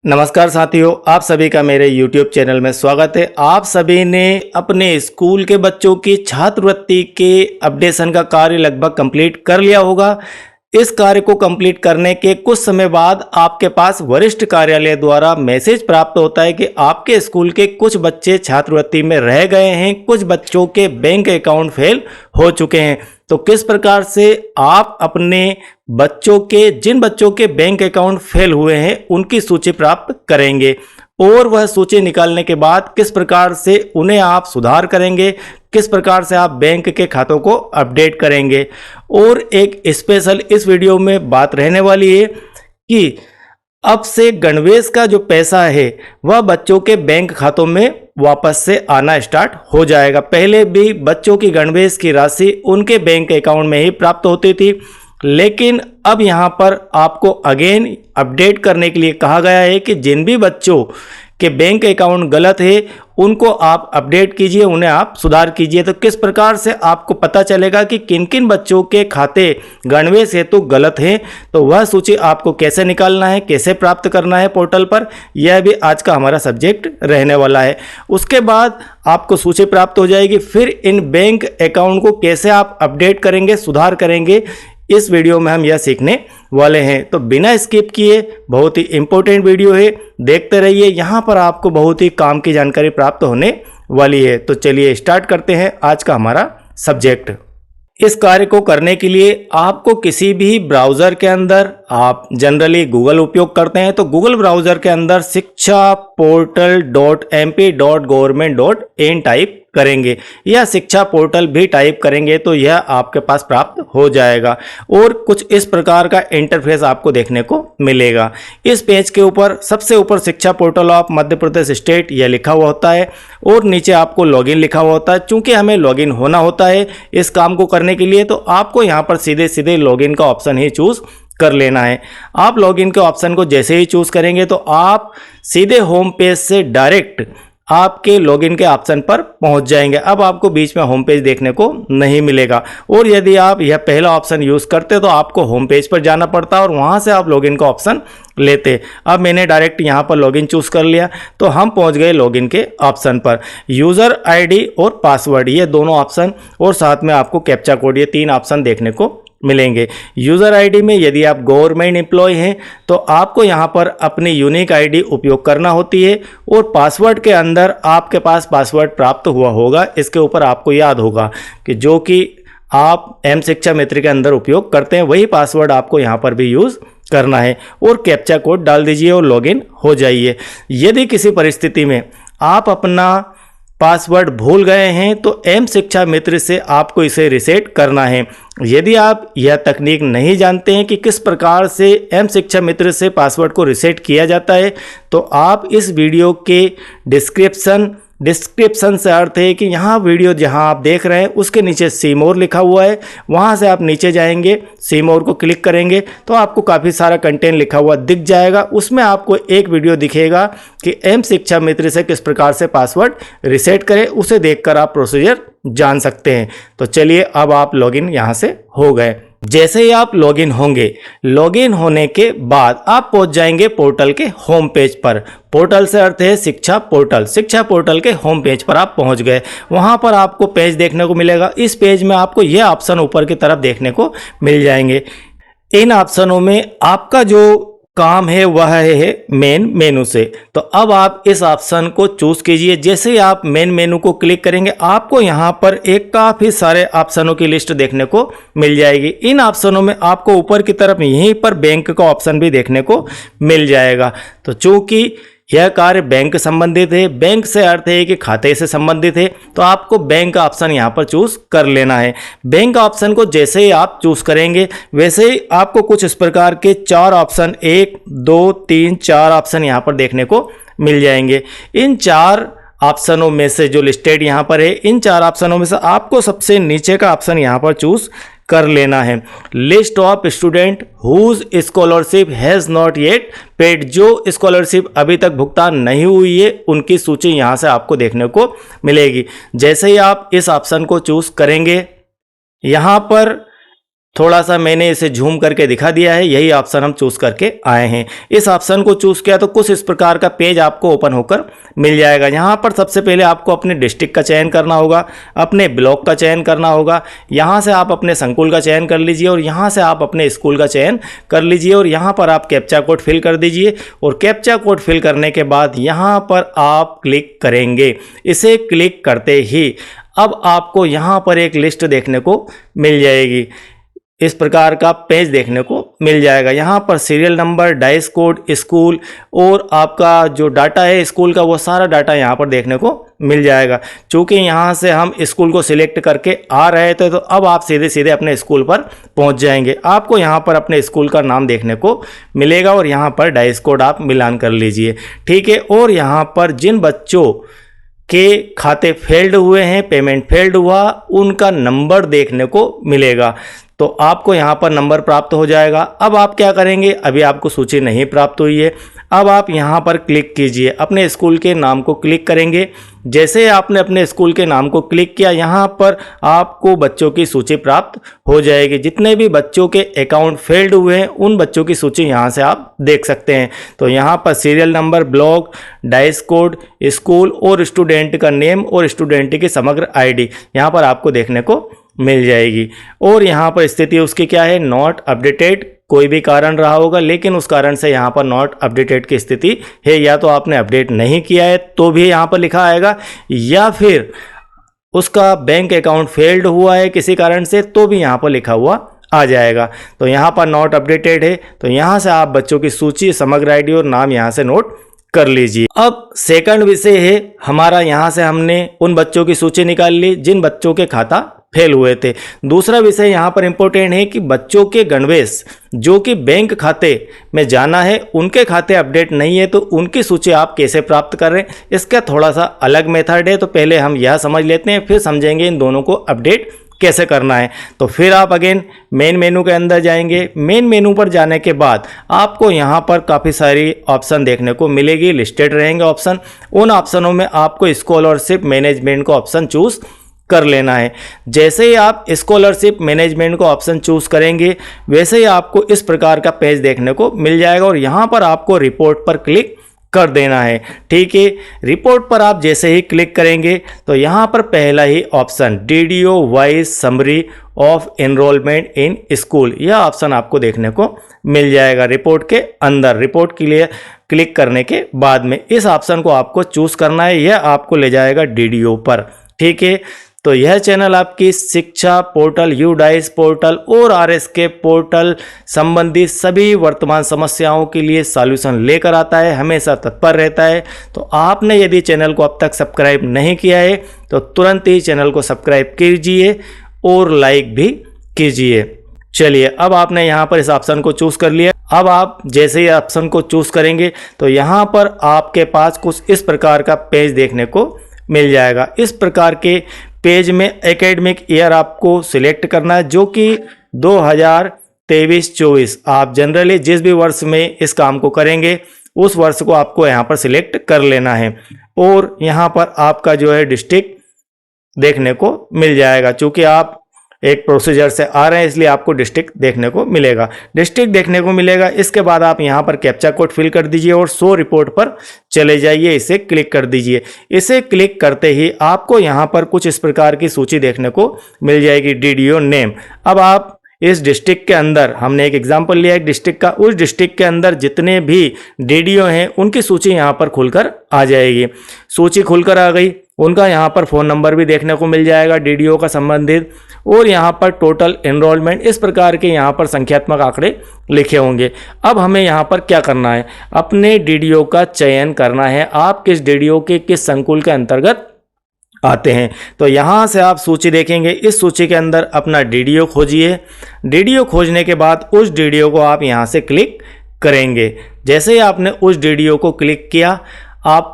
नमस्कार साथियों, आप सभी का मेरे YouTube चैनल में स्वागत है। आप सभी ने अपने स्कूल के बच्चों की छात्रवृत्ति के अपडेशन का कार्य लगभग कंप्लीट कर लिया होगा। इस कार्य को कंप्लीट करने के कुछ समय बाद आपके पास वरिष्ठ कार्यालय द्वारा मैसेज प्राप्त होता है कि आपके स्कूल के कुछ बच्चे छात्रवृत्ति में रह गए हैं, कुछ बच्चों के बैंक अकाउंट फेल हो चुके हैं। तो किस प्रकार से आप अपने बच्चों के जिन बच्चों के बैंक अकाउंट फेल हुए हैं उनकी सूची प्राप्त करेंगे और वह सूची निकालने के बाद किस प्रकार से उन्हें आप सुधार करेंगे, किस प्रकार से आप बैंक के खातों को अपडेट करेंगे। और एक स्पेशल इस वीडियो में बात रहने वाली है कि अब से गणवेश का जो पैसा है वह बच्चों के बैंक खातों में वापस से आना स्टार्ट हो जाएगा। पहले भी बच्चों की गणवेश की राशि उनके बैंक अकाउंट में ही प्राप्त होती थी, लेकिन अब यहाँ पर आपको अगेन अपडेट करने के लिए कहा गया है कि जिन भी बच्चों के बैंक अकाउंट गलत है उनको आप अपडेट कीजिए, उन्हें आप सुधार कीजिए। तो किस प्रकार से आपको पता चलेगा कि किन किन बच्चों के खाते गणवेश हेतु गलत हैं, तो वह सूची आपको कैसे निकालना है, कैसे प्राप्त करना है पोर्टल पर, यह भी आज का हमारा सब्जेक्ट रहने वाला है। उसके बाद आपको सूची प्राप्त हो जाएगी, फिर इन बैंक अकाउंट को कैसे आप अपडेट करेंगे, सुधार करेंगे, इस वीडियो में हम यह सीखने वाले हैं। तो बिना स्किप किए बहुत ही इंपॉर्टेंट वीडियो है, देखते रहिए। यहाँ पर आपको बहुत ही काम की जानकारी प्राप्त होने वाली है। तो चलिए स्टार्ट करते हैं आज का हमारा सब्जेक्ट। इस कार्य को करने के लिए आपको किसी भी ब्राउज़र के अंदर, आप जनरली गूगल उपयोग करते हैं तो गूगल ब्राउज़र के अंदर शिक्षापोर्टल.mp.government.in टाइप करेंगे या शिक्षा पोर्टल भी टाइप करेंगे तो यह आपके पास प्राप्त हो जाएगा और कुछ इस प्रकार का इंटरफेस आपको देखने को मिलेगा। इस पेज के ऊपर सबसे ऊपर शिक्षा portal of Madhya Pradesh state यह लिखा हुआ होता है और नीचे आपको लॉगिन लिखा हुआ होता है। चूंकि हमें लॉगिन होना होता है इस काम को करने के लिए, तो आपको यहाँ पर सीधे सीधे लॉगिन का ऑप्शन ही चूज कर लेना है। आप लॉगिन के ऑप्शन को जैसे ही चूज करेंगे तो आप सीधे होम पेज से डायरेक्ट आपके लॉगिन के ऑप्शन पर पहुंच जाएंगे। अब आपको बीच में होम पेज देखने को नहीं मिलेगा और यदि आप यह पहला ऑप्शन यूज़ करते तो आपको होम पेज पर जाना पड़ता और वहां से आप लॉगिन का ऑप्शन लेते। अब मैंने डायरेक्ट यहां पर लॉगिन चूज़ कर लिया तो हम पहुंच गए लॉगिन के ऑप्शन पर। यूज़र आईडी और पासवर्ड ये दोनों ऑप्शन और साथ में आपको कैप्चा कोड, ये 3 ऑप्शन देखने को मिलेंगे। यूज़र आईडी में यदि आप गवर्नमेंट एम्प्लॉय हैं तो आपको यहाँ पर अपनी यूनिक आईडी उपयोग करना होती है और पासवर्ड के अंदर आपके पास पासवर्ड प्राप्त हुआ होगा। इसके ऊपर आपको याद होगा कि जो कि आप एम शिक्षा मित्र के अंदर उपयोग करते हैं वही पासवर्ड आपको यहाँ पर भी यूज़ करना है और कैप्चा कोड डाल दीजिए और लॉगिन हो जाइए। यदि किसी परिस्थिति में आप अपना पासवर्ड भूल गए हैं तो एम शिक्षा मित्र से आपको इसे रीसेट करना है। यदि आप यह तकनीक नहीं जानते हैं कि किस प्रकार से एम शिक्षा मित्र से पासवर्ड को रीसेट किया जाता है तो आप इस वीडियो के डिस्क्रिप्शन से अर्थ है कि यहाँ वीडियो जहाँ आप देख रहे हैं उसके नीचे सी मोर लिखा हुआ है, वहाँ से आप नीचे जाएंगे, सी मोर को क्लिक करेंगे तो आपको काफ़ी सारा कंटेंट लिखा हुआ दिख जाएगा। उसमें आपको एक वीडियो दिखेगा कि एम शिक्षा मित्र से किस प्रकार से पासवर्ड रीसेट करें, उसे देखकर आप प्रोसीजर जान सकते हैं। तो चलिए अब आप लॉगिन यहाँ से हो गए। जैसे ही आप लॉगिन होंगे, लॉगिन होने के बाद आप पहुंच जाएंगे पोर्टल के होम पेज पर। पोर्टल से अर्थ है शिक्षा पोर्टल। शिक्षा पोर्टल के होम पेज पर आप पहुंच गए। वहां पर आपको पेज देखने को मिलेगा। इस पेज में आपको यह ऑप्शन ऊपर की तरफ देखने को मिल जाएंगे। इन ऑप्शनों में आपका जो काम है वह है मेन मेनू से। तो अब आप इस ऑप्शन को चूज कीजिए। जैसे ही आप मेन मेनू को क्लिक करेंगे आपको यहाँ पर एक काफ़ी सारे ऑप्शनों की लिस्ट देखने को मिल जाएगी। इन ऑप्शनों में आपको ऊपर की तरफ यहीं पर बैंक का ऑप्शन भी देखने को मिल जाएगा। तो चूंकि यह कार्य बैंक संबंधित है, बैंक से अर्थ है कि खाते से संबंधित है, तो आपको बैंक का ऑप्शन यहाँ पर चूज कर लेना है। बैंक का ऑप्शन को जैसे ही आप चूज करेंगे वैसे ही आपको कुछ इस प्रकार के 4 ऑप्शन 1 2 3 4 ऑप्शन यहाँ पर देखने को मिल जाएंगे। इन 4 ऑप्शनों में से जो लिस्टेड यहाँ पर है, इन 4 ऑप्शनों में से आपको सबसे नीचे का ऑप्शन यहाँ पर चूज कर लेना है। List of student whose scholarship has not yet paid, जो स्कॉलरशिप अभी तक भुगतान नहीं हुई है उनकी सूची यहाँ से आपको देखने को मिलेगी। जैसे ही आप इस ऑप्शन को चूज करेंगे यहाँ पर थोड़ा सा मैंने इसे झूम करके दिखा दिया है, यही ऑप्शन हम चूज़ करके आए हैं। इस ऑप्शन को चूज़ किया तो कुछ इस प्रकार का पेज आपको ओपन होकर मिल जाएगा। यहाँ पर सबसे पहले आपको अपने डिस्ट्रिक्ट का चयन करना होगा, अपने ब्लॉक का चयन करना होगा, यहाँ से आप अपने संकुल का चयन कर लीजिए और यहाँ से आप अपने स्कूल का चयन कर लीजिए और यहाँ पर आप कैप्चा कोड फिल कर दीजिए और कैप्चा कोड फिल करने के बाद यहाँ पर आप क्लिक करेंगे। इसे क्लिक करते ही अब आपको यहाँ पर एक लिस्ट देखने को मिल जाएगी, इस प्रकार का पेज देखने को मिल जाएगा। यहाँ पर serial number, dice code, school और आपका जो डाटा है स्कूल का, वो सारा डाटा यहाँ पर देखने को मिल जाएगा। चूँकि यहाँ से हम स्कूल को सिलेक्ट करके आ रहे थे तो अब आप सीधे सीधे अपने स्कूल पर पहुँच जाएंगे। आपको यहाँ पर अपने स्कूल का नाम देखने को मिलेगा और यहाँ पर डाइस कोड आप मिलान कर लीजिए, ठीक है। और यहाँ पर जिन बच्चों के खाते फेल्ड हुए हैं, पेमेंट फेल्ड हुआ, उनका नंबर देखने को मिलेगा। तो आपको यहाँ पर नंबर प्राप्त हो जाएगा। अब आप क्या करेंगे, अभी आपको सूची नहीं प्राप्त हुई है, अब आप यहाँ पर क्लिक कीजिए, अपने स्कूल के नाम को क्लिक करेंगे। जैसे आपने अपने स्कूल के नाम को क्लिक किया, यहाँ पर आपको बच्चों की सूची प्राप्त हो जाएगी। जितने भी बच्चों के अकाउंट फेल्ड हुए हैं उन बच्चों की सूची यहाँ से आप देख सकते हैं। तो यहाँ पर serial number, block, dice code, school और स्टूडेंट का नेम और स्टूडेंट की समग्र ID यहाँ पर आपको देखने को मिल जाएगी। और यहाँ पर स्थिति उसकी क्या है, नॉट अपडेटेड, कोई भी कारण रहा होगा लेकिन उस कारण से यहाँ पर नॉट अपडेटेड की स्थिति है। या तो आपने अपडेट नहीं किया है तो भी यहाँ पर लिखा आएगा, या फिर उसका बैंक अकाउंट फेल्ड हुआ है किसी कारण से तो भी यहाँ पर लिखा हुआ आ जाएगा। तो यहाँ पर नॉट अपडेटेड है, तो यहाँ से आप बच्चों की सूची, समग्र ID और नाम यहाँ से नोट कर लीजिए। अब सेकंड विषय है हमारा, यहाँ से हमने उन बच्चों की सूची निकाल ली जिन बच्चों के खाता फेल हुए थे। दूसरा विषय यहाँ पर इंपॉर्टेंट है कि बच्चों के गणवेश जो कि बैंक खाते में जाना है, उनके खाते अपडेट नहीं है तो उनकी सूची आप कैसे प्राप्त कर रहे हैं, इसका थोड़ा सा अलग मेथड है। तो पहले हम यह समझ लेते हैं, फिर समझेंगे इन दोनों को अपडेट कैसे करना है। तो फिर आप अगेन मेन मेनू के अंदर जाएंगे। मेन मेनू पर जाने के बाद आपको यहाँ पर काफ़ी सारी ऑप्शन देखने को मिलेगी, लिस्टेड रहेंगे ऑप्शन। उन ऑप्शनों में आपको स्कॉलरशिप मैनेजमेंट को ऑप्शन चूज़ कर लेना है। जैसे ही आप स्कॉलरशिप मैनेजमेंट को ऑप्शन चूज़ करेंगे वैसे ही आपको इस प्रकार का पेज देखने को मिल जाएगा और यहाँ पर आपको रिपोर्ट पर क्लिक कर देना है, ठीक है। रिपोर्ट पर आप जैसे ही क्लिक करेंगे तो यहाँ पर पहला ही option DDO wise summary of enrolment in school, यह ऑप्शन आपको देखने को मिल जाएगा रिपोर्ट के अंदर। रिपोर्ट के लिए क्लिक करने के बाद में इस ऑप्शन को आपको चूज़ करना है, यह आपको ले जाएगा DDO पर, ठीक है। तो यह चैनल आपकी शिक्षा पोर्टल, UDAIS पोर्टल और RSK पोर्टल संबंधी सभी वर्तमान समस्याओं के लिए सॉल्यूशन लेकर आता है, हमेशा तत्पर रहता है। तो आपने यदि चैनल को अब तक सब्सक्राइब नहीं किया है तो तुरंत ही चैनल को सब्सक्राइब कीजिए और लाइक भी कीजिए। चलिए, अब आपने यहाँ पर इस ऑप्शन को चूज़ कर लिया। अब आप जैसे ही ऑप्शन को चूज़ करेंगे तो यहाँ पर आपके पास कुछ इस प्रकार का पेज देखने को मिल जाएगा। इस प्रकार के पेज में एकेडमिक ईयर आपको सिलेक्ट करना है जो कि 2023-24, आप जनरली जिस भी वर्ष में इस काम को करेंगे उस वर्ष को आपको यहाँ पर सिलेक्ट कर लेना है। और यहाँ पर आपका जो है डिस्ट्रिक्ट देखने को मिल जाएगा, चूँकि आप एक प्रोसीजर से आ रहे हैं इसलिए आपको डिस्ट्रिक्ट देखने को मिलेगा। डिस्ट्रिक्ट देखने को मिलेगा, इसके बाद आप यहाँ पर कैप्चा कोड फिल कर दीजिए और शो रिपोर्ट पर चले जाइए, इसे क्लिक कर दीजिए। इसे क्लिक करते ही आपको यहाँ पर कुछ इस प्रकार की सूची देखने को मिल जाएगी, DDO नेम। अब आप इस डिस्ट्रिक्ट के अंदर, हमने एक एग्जाम्पल लिया एक डिस्ट्रिक्ट का, उस डिस्ट्रिक्ट के अंदर जितने भी DDO हैं उनकी सूची यहाँ पर खुलकर आ जाएगी। सूची खुलकर आ गई, उनका यहाँ पर फ़ोन नंबर भी देखने को मिल जाएगा DDO का संबंधित, और यहाँ पर टोटल एनरोलमेंट, इस प्रकार के यहाँ पर संख्यात्मक आंकड़े लिखे होंगे। अब हमें यहाँ पर क्या करना है, अपने DDO का चयन करना है, आप किस DDO के किस संकुल के अंतर्गत आते हैं। तो यहाँ से आप सूची देखेंगे, इस सूची के अंदर अपना DDO खोजिए। DDO खोजने के बाद उस DDO को आप यहाँ से क्लिक करेंगे। जैसे ही आपने उस DDO को क्लिक किया, आप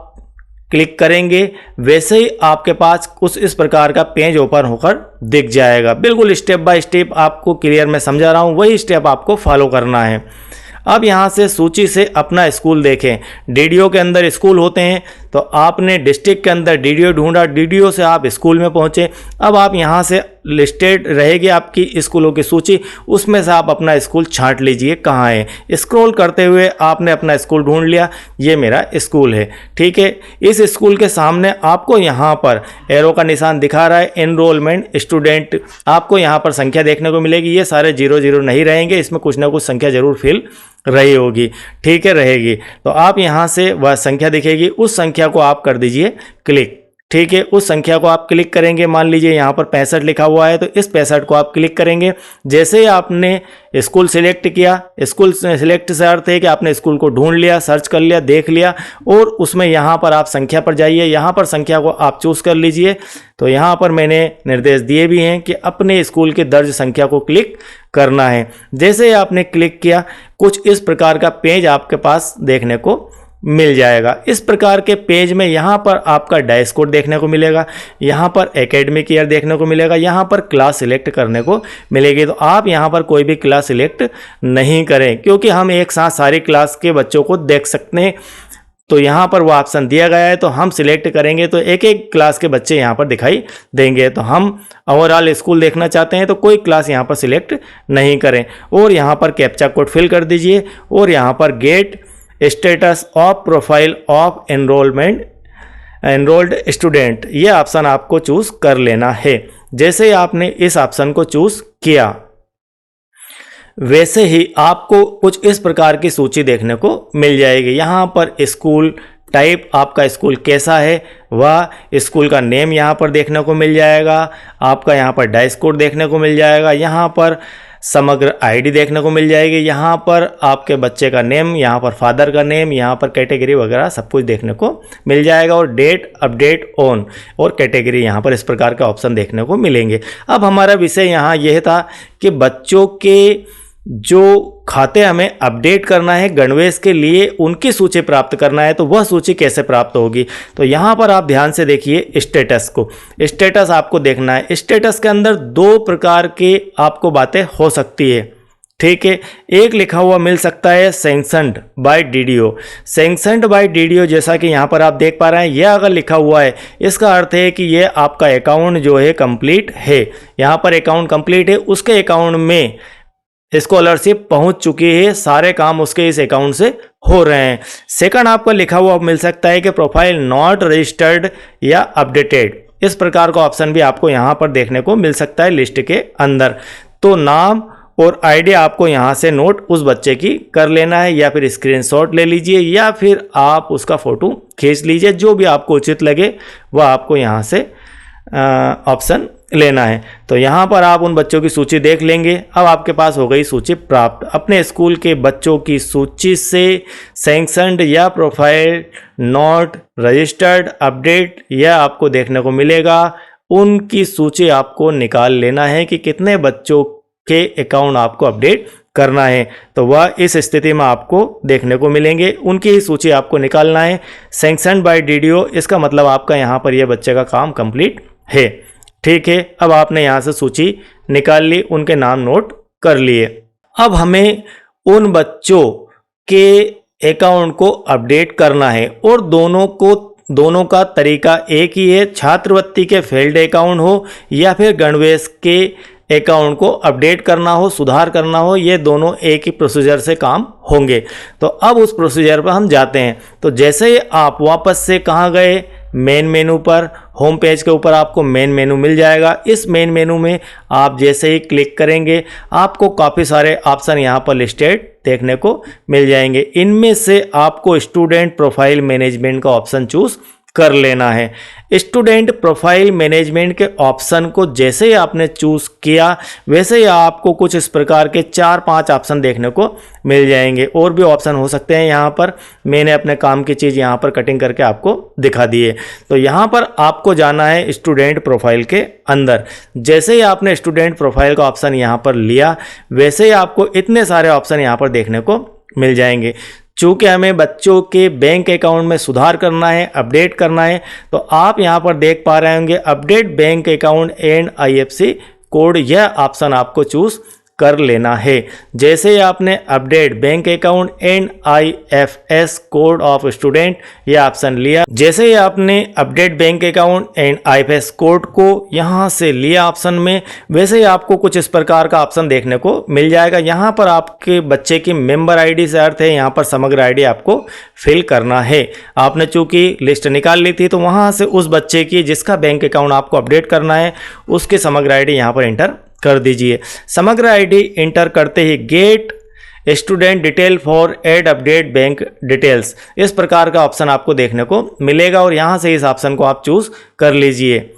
क्लिक करेंगे वैसे ही आपके पास कुछ इस प्रकार का पेज ओपन होकर दिख जाएगा। बिल्कुल स्टेप बाय स्टेप आपको क्लियर मैं समझा रहा हूँ, वही स्टेप आपको फॉलो करना है। अब यहाँ से सूची से अपना स्कूल देखें। DDO के अंदर स्कूल होते हैं, तो आपने डिस्ट्रिक्ट के अंदर DDO ढूंढा, DDO से आप स्कूल में पहुँचे। अब आप यहाँ से लिस्टेड रहेगी आपकी स्कूलों की सूची, उसमें से आप अपना स्कूल छांट लीजिए कहाँ है। स्क्रॉल करते हुए आपने अपना स्कूल ढूंढ लिया, ये मेरा स्कूल है, ठीक है। इस स्कूल के सामने आपको यहाँ पर एरो का निशान दिखा रहा है एनरोलमेंट स्टूडेंट, आपको यहाँ पर संख्या देखने को मिलेगी। ये सारे 0 नहीं रहेंगे, इसमें कुछ ना कुछ संख्या जरूर फिल रही होगी, ठीक है, रहेगी। तो आप यहाँ से वह संख्या दिखेगी, उस संख्या को आप कर दीजिए क्लिक, ठीक है। उस संख्या को आप क्लिक करेंगे, मान लीजिए यहाँ पर 65 लिखा हुआ है, तो इस 65 को आप क्लिक करेंगे। जैसे ही आपने स्कूल सिलेक्ट किया, स्कूल सिलेक्ट से अर्थ है कि आपने स्कूल को ढूंढ लिया, सर्च कर लिया, देख लिया, और उसमें यहाँ पर आप संख्या पर जाइए, यहाँ पर संख्या को आप चूज कर लीजिए। तो यहाँ पर मैंने निर्देश दिए भी हैं कि अपने स्कूल की दर्ज संख्या को क्लिक करना है। जैसे ही आपने क्लिक किया, कुछ इस प्रकार का पेज आपके पास देखने को मिल जाएगा। इस प्रकार के पेज में यहाँ पर आपका डैशबोर्ड देखने को मिलेगा, यहाँ पर एकेडमिक ईयर देखने को मिलेगा, यहाँ पर क्लास सिलेक्ट करने को मिलेगी। तो आप यहाँ पर कोई भी क्लास सिलेक्ट नहीं करें, क्योंकि हम एक साथ सारी क्लास के बच्चों को देख सकते हैं। तो यहाँ पर वो ऑप्शन दिया गया है, तो हम सिलेक्ट करेंगे तो एक एक क्लास के बच्चे यहाँ पर दिखाई देंगे। तो हम ओवरऑल स्कूल देखना चाहते हैं तो कोई क्लास यहाँ पर सिलेक्ट नहीं करें, और यहाँ पर कैप्चा कोड फिल कर दीजिए, और यहाँ पर get status of profile of enrolled student, ये ऑप्शन आपको चूज कर लेना है। जैसे ही आपने इस ऑप्शन को चूज किया, वैसे ही आपको कुछ इस प्रकार की सूची देखने को मिल जाएगी। यहाँ पर स्कूल टाइप, आपका स्कूल कैसा है, वह स्कूल का नेम यहाँ पर देखने को मिल जाएगा, आपका यहाँ पर डैशबोर्ड देखने को मिल जाएगा, यहाँ पर समग्र आईडी देखने को मिल जाएगी, यहाँ पर आपके बच्चे का नेम, यहाँ पर फादर का नेम, यहाँ पर कैटेगरी वगैरह सब कुछ देखने को मिल जाएगा, और डेट, अपडेट ऑन और कैटेगरी, यहाँ पर इस प्रकार के ऑप्शन देखने को मिलेंगे। अब हमारा विषय यहाँ यह था कि बच्चों के जो खाते हमें अपडेट करना है गणवेश के लिए, उनकी सूची प्राप्त करना है, तो वह सूची कैसे प्राप्त होगी। तो यहाँ पर आप ध्यान से देखिए स्टेटस को, स्टेटस आपको देखना है। स्टेटस के अंदर दो प्रकार के आपको बातें हो सकती है, ठीक है। एक लिखा हुआ मिल सकता है sanctioned by DDO, sanctioned by DDO, जैसा कि यहाँ पर आप देख पा रहे हैं, यह अगर लिखा हुआ है इसका अर्थ है कि यह आपका अकाउंट जो है कंप्लीट है। यहाँ पर अकाउंट कंप्लीट है, उसके अकाउंट में स्कॉलरशिप पहुंच चुकी है, सारे काम उसके इस अकाउंट से हो रहे हैं। सेकंड आपको लिखा हुआ मिल सकता है कि प्रोफाइल नॉट रजिस्टर्ड या अपडेटेड, इस प्रकार का ऑप्शन भी आपको यहाँ पर देखने को मिल सकता है लिस्ट के अंदर। तो नाम और आईडी आपको यहाँ से नोट उस बच्चे की कर लेना है, या फिर स्क्रीनशॉट ले लीजिए, या फिर आप उसका फोटो खींच लीजिए, जो भी आपको उचित लगे वह आपको यहाँ से ऑप्शन लेना है। तो यहाँ पर आप उन बच्चों की सूची देख लेंगे। अब आपके पास हो गई सूची प्राप्त। अपने स्कूल के बच्चों की सूची से सैंक्शनड या प्रोफाइल नॉट रजिस्टर्ड अपडेट यह आपको देखने को मिलेगा। उनकी सूची आपको निकाल लेना है कि कितने बच्चों के अकाउंट आपको अपडेट करना है, तो वह इस स्थिति में आपको देखने को मिलेंगे। उनकी ही सूची आपको निकालना है। सैंक्शनड बाय डीडीओ, इसका मतलब आपका यहाँ पर यह बच्चे का काम कंप्लीट है, ठीक है। अब आपने यहाँ से सूची निकाल ली, उनके नाम नोट कर लिए। अब हमें उन बच्चों के अकाउंट को अपडेट करना है, और दोनों का तरीका एक ही है। छात्रवृत्ति के फेल्ड अकाउंट हो या फिर गणवेश के अकाउंट को अपडेट करना हो, सुधार करना हो, ये दोनों एक ही प्रोसीजर से काम होंगे। तो अब उस प्रोसीजर पर हम जाते हैं। तो जैसे ही आप वापस से कहाँ गए, मेन मेनू पर, होम पेज के ऊपर आपको मेन मेनू मिल जाएगा। इस मेन मेनू में आप जैसे ही क्लिक करेंगे, आपको काफ़ी सारे ऑप्शन यहाँ पर लिस्टेड देखने को मिल जाएंगे। इनमें से आपको स्टूडेंट प्रोफाइल मैनेजमेंट का ऑप्शन चूज कर लेना है। स्टूडेंट प्रोफाइल मैनेजमेंट के ऑप्शन को जैसे ही आपने चूज किया, वैसे ही आपको कुछ इस प्रकार के 4-5 ऑप्शन देखने को मिल जाएंगे। और भी ऑप्शन हो सकते हैं, यहाँ पर मैंने अपने काम की चीज़ यहाँ पर कटिंग करके आपको दिखा दी है। तो यहाँ पर आपको जाना है स्टूडेंट प्रोफाइल के अंदर। जैसे ही आपने स्टूडेंट प्रोफाइल का ऑप्शन यहाँ पर लिया, वैसे ही आपको इतने सारे ऑप्शन यहाँ पर देखने को मिल जाएंगे। चूँकि हमें बच्चों के बैंक अकाउंट में सुधार करना है, अपडेट करना है, तो आप यहाँ पर देख पा रहे होंगे update bank account and IFSC code, यह ऑप्शन आपको चूज कर लेना है। जैसे ही आपने update bank account NIFS code of student ये ऑप्शन लिया, जैसे ही आपने update bank account NIFS code को यहाँ से लिया ऑप्शन में, वैसे ही आपको कुछ इस प्रकार का ऑप्शन देखने को मिल जाएगा। यहाँ पर आपके बच्चे की मेंबर आईडी से अर्थ है यहाँ पर समग्र आईडी आपको फिल करना है। आपने चूंकि लिस्ट निकाल ली थी तो वहाँ से उस बच्चे की जिसका बैंक अकाउंट आपको अपडेट करना है उसके समग्र आईडी यहाँ पर एंटर कर दीजिए। समग्र आईडी इंटर करते ही get student detail for add update bank details इस प्रकार का ऑप्शन आपको देखने को मिलेगा और यहाँ से इस ऑप्शन को आप चूज कर लीजिए।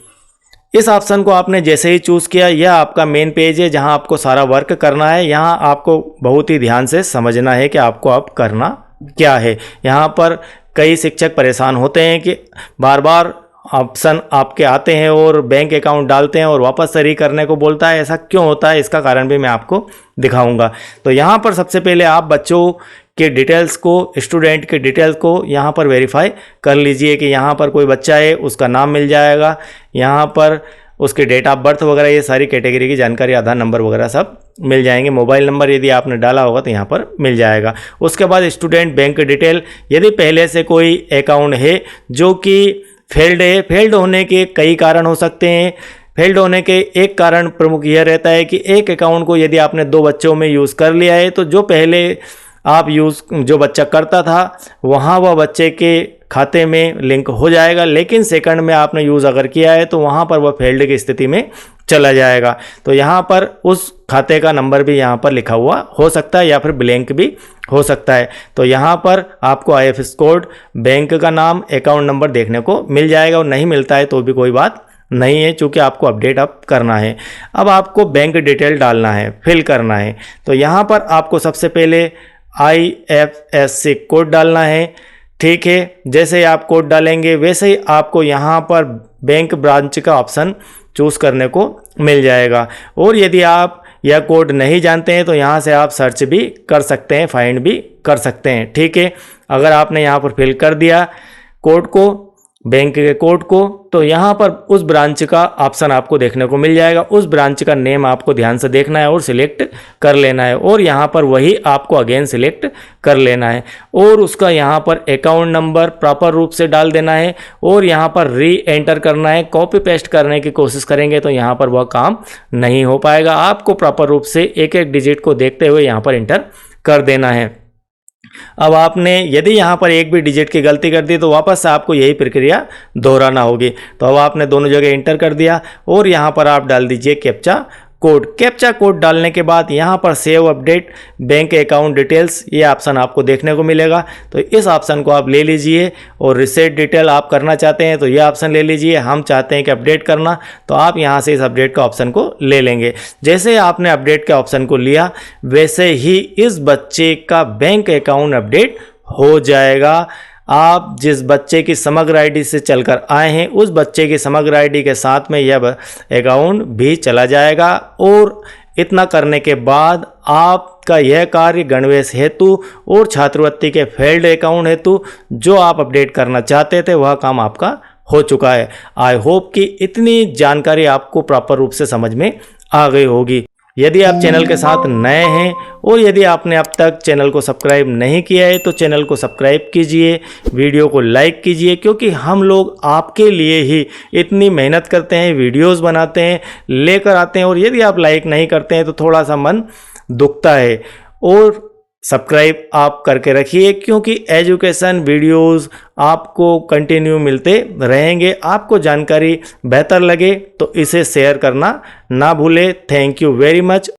इस ऑप्शन को आपने जैसे ही चूज़ किया, यह आपका मेन पेज है जहां आपको सारा वर्क करना है। यहां आपको बहुत ही ध्यान से समझना है कि आपको अब करना क्या है। यहां पर कई शिक्षक परेशान होते हैं कि बार बार ऑप्शन आपके आते हैं और बैंक अकाउंट डालते हैं और वापस से री करने को बोलता है। ऐसा क्यों होता है, इसका कारण भी मैं आपको दिखाऊंगा। तो यहाँ पर सबसे पहले आप बच्चों के डिटेल्स को, स्टूडेंट के डिटेल्स को यहाँ पर वेरीफाई कर लीजिए कि यहाँ पर कोई बच्चा है, उसका नाम मिल जाएगा, यहाँ पर उसके डेट ऑफ बर्थ वगैरह ये सारी कैटेगरी की जानकारी, आधार नंबर वगैरह सब मिल जाएंगे। मोबाइल नंबर यदि आपने डाला होगा तो यहाँ पर मिल जाएगा। उसके बाद स्टूडेंट बैंक डिटेल, यदि पहले से कोई अकाउंट है जो कि फेल्ड है, फेल्ड होने के कई कारण हो सकते हैं। फेल्ड होने के एक कारण प्रमुख यह रहता है कि एक अकाउंट को यदि आपने 2 बच्चों में यूज़ कर लिया है तो जो पहले आप जो बच्चा करता था वहाँ वह बच्चे के खाते में लिंक हो जाएगा, लेकिन सेकंड में आपने यूज़ अगर किया है तो वहाँ पर वह फेल्ड की स्थिति में चला जाएगा। तो यहाँ पर उस खाते का नंबर भी यहाँ पर लिखा हुआ हो सकता है या फिर ब्लैंक भी हो सकता है। तो यहाँ पर आपको IFS कोड, बैंक का नाम, अकाउंट नंबर देखने को मिल जाएगा और नहीं मिलता है तो भी कोई बात नहीं है, चूँकि आपको अपडेट अब करना है। अब आपको बैंक डिटेल डालना है, फिल करना है। तो यहाँ पर आपको सबसे पहले IFSC कोड डालना है। ठीक है, जैसे ही आप कोड डालेंगे वैसे ही आपको यहाँ पर बैंक ब्रांच का ऑप्शन चूज़ करने को मिल जाएगा। और यदि आप यह कोड नहीं जानते हैं तो यहाँ से आप सर्च भी कर सकते हैं, फाइंड भी कर सकते हैं। ठीक है, अगर आपने यहाँ पर फिल कर दिया कोड को, बैंक के कोड को, तो यहाँ पर उस ब्रांच का ऑप्शन आपको देखने को मिल जाएगा। उस ब्रांच का नेम आपको ध्यान से देखना है और सिलेक्ट कर लेना है और यहाँ पर वही आपको अगेन सिलेक्ट कर लेना है और उसका यहाँ पर अकाउंट नंबर प्रॉपर रूप से डाल देना है और यहाँ पर री एंटर करना है। कॉपी पेस्ट करने की कोशिश करेंगे तो यहाँ पर वह काम नहीं हो पाएगा। आपको प्रॉपर रूप से एक एक डिजिट को देखते हुए यहाँ पर एंटर कर देना है। अब आपने यदि यहाँ पर एक भी डिजिट की गलती कर दी तो वापस से आपको यही प्रक्रिया दोहराना होगी। तो अब आपने दोनों जगह इंटर कर दिया और यहाँ पर आप डाल दीजिए कैप्चा कोड। कैप्चा कोड डालने के बाद यहाँ पर save update bank account details ये ऑप्शन आपको देखने को मिलेगा। तो इस ऑप्शन को आप ले लीजिए और रिसेट डिटेल आप करना चाहते हैं तो ये ऑप्शन ले लीजिए। हम चाहते हैं कि अपडेट करना, तो आप यहाँ से इस अपडेट का ऑप्शन को ले लेंगे। जैसे आपने अपडेट के ऑप्शन को लिया वैसे ही इस बच्चे का बैंक अकाउंट अपडेट हो जाएगा। आप जिस बच्चे की समग्र आईडी से चलकर आए हैं उस बच्चे की समग्र आईडी के साथ में यह अकाउंट भी चला जाएगा। और इतना करने के बाद आपका यह कार्य गणवेश हेतु और छात्रवृत्ति के फेल्ड अकाउंट हेतु जो आप अपडेट करना चाहते थे वह काम आपका हो चुका है। आई होप कि इतनी जानकारी आपको प्रॉपर रूप से समझ में आ गई होगी। यदि आप चैनल के साथ नए हैं और यदि आपने अब तक चैनल को सब्सक्राइब नहीं किया है तो चैनल को सब्सक्राइब कीजिए, वीडियो को लाइक कीजिए, क्योंकि हम लोग आपके लिए ही इतनी मेहनत करते हैं, वीडियोस बनाते हैं, लेकर आते हैं और यदि आप लाइक नहीं करते हैं तो थोड़ा सा मन दुखता है। और सब्सक्राइब आप करके रखिए क्योंकि एजुकेशन वीडियोस आपको कंटिन्यू मिलते रहेंगे। आपको जानकारी बेहतर लगे तो इसे शेयर करना ना भूले। Thank you very much.